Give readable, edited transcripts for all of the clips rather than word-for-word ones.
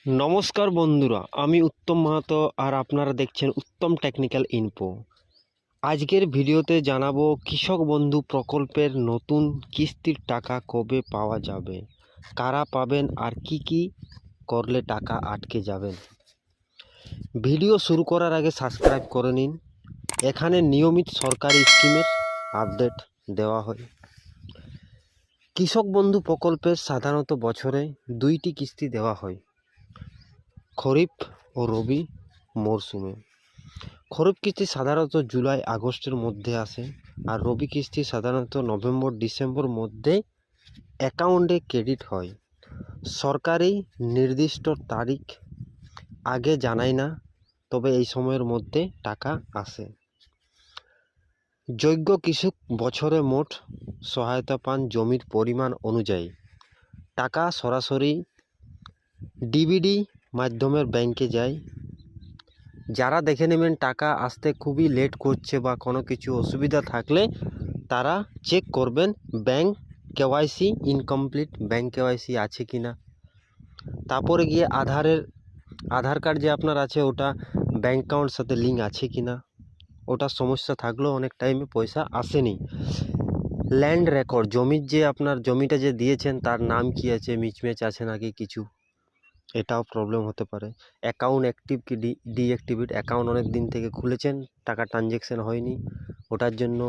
নমস্কার বন্ধুরা, আমি উত্তম মাহাতো আর আপনারা দেখছেন উত্তম টেকনিক্যাল ইনফো। আজকের ভিডিওতে জানাবো কৃষক বন্ধু প্রকল্পের নতুন কিস্তির টাকা কবে পাওয়া যাবে, কারা পাবেন আর কি কি করলে টাকা আটকে যাবেন। ভিডিও শুরু করার আগে সাবস্ক্রাইব করে নিন। এখানে নিয়মিত সরকারি স্কিমের আপডেট দেওয়া হয়। কৃষক বন্ধু প্রকল্পের সাধারণত বছরে দুইটি কিস্তি দেওয়া হয়, খরিফ ও রবি মরশুমে। খরিফ কিস্তি সাধারণত জুলাই আগস্টের মধ্যে আসে, আর রবি কিস্তি সাধারণত নভেম্বর ডিসেম্বর মধ্যে অ্যাকাউন্টে ক্রেডিট হয়। সরকারি নির্দিষ্ট তারিখ আগে জানায় না, তবে এই সময়ের মধ্যে টাকা আসে। যোগ্য কৃষক বছরে মোট সহায়তা পান জমির পরিমাণ অনুযায়ী। টাকা সরাসরি ডিবিডি মাধ্যমে ব্যাংকে যায়। যারা দেখে নেবেন টাকা আসতে খুবই লেট করছে বা কোনো কিছু অসুবিধা থাকলে তারা চেক করবেন bank KYC incomplete, bank KYC আছে কি না। তারপরে গিয়ে আধার কার্ড যে আপনার আছে ওটা ব্যাংক অ্যাকাউন্টের সাথে লিঙ্ক আছে কি না। ওটার সমস্যা থাকলেও অনেক টাইমে পয়সা আসেনি। ল্যান্ড রেকর্ড, জমির যে আপনার জমিটা যে দিয়েছেন তার নাম কি আছে, মিচম্যাচ আছে নাকি কিছু, এটাও প্রবলেম হতে পারে। অ্যাকাউন্ট অ্যাক্টিভ কি ডিঅ্যাক্টিভেট, অ্যাকাউন্ট অনেক দিন থেকে খুলেছেন টাকা ট্রানজ্যাকশান হয়নি, ওটার জন্য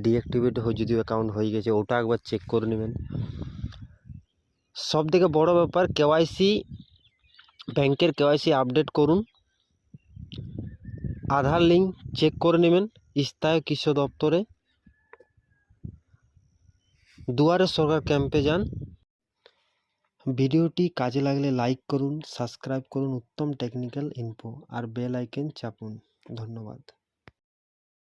ডিঅ্যাক্টিভেট হয়ে যদিও অ্যাকাউন্ট হয়ে গেছে ওটা একবার চেক করে নেবেন। সব থেকে বড় ব্যাপার কেওয়াইসি, ব্যাংকের কেওয়াইসি আপডেট করুন। আধার লিঙ্ক চেক করে নেবেন স্থানীয় কৃষি দপ্তরে। দুয়ারে সরকার ক্যাম্পে যান। ভিডিওটি কাজে লাগলে লাইক করুন, সাবস্ক্রাইব করুন উত্তম টেকনিক্যাল ইনফো আর বেল আইকন চাপুন। ধন্যবাদ।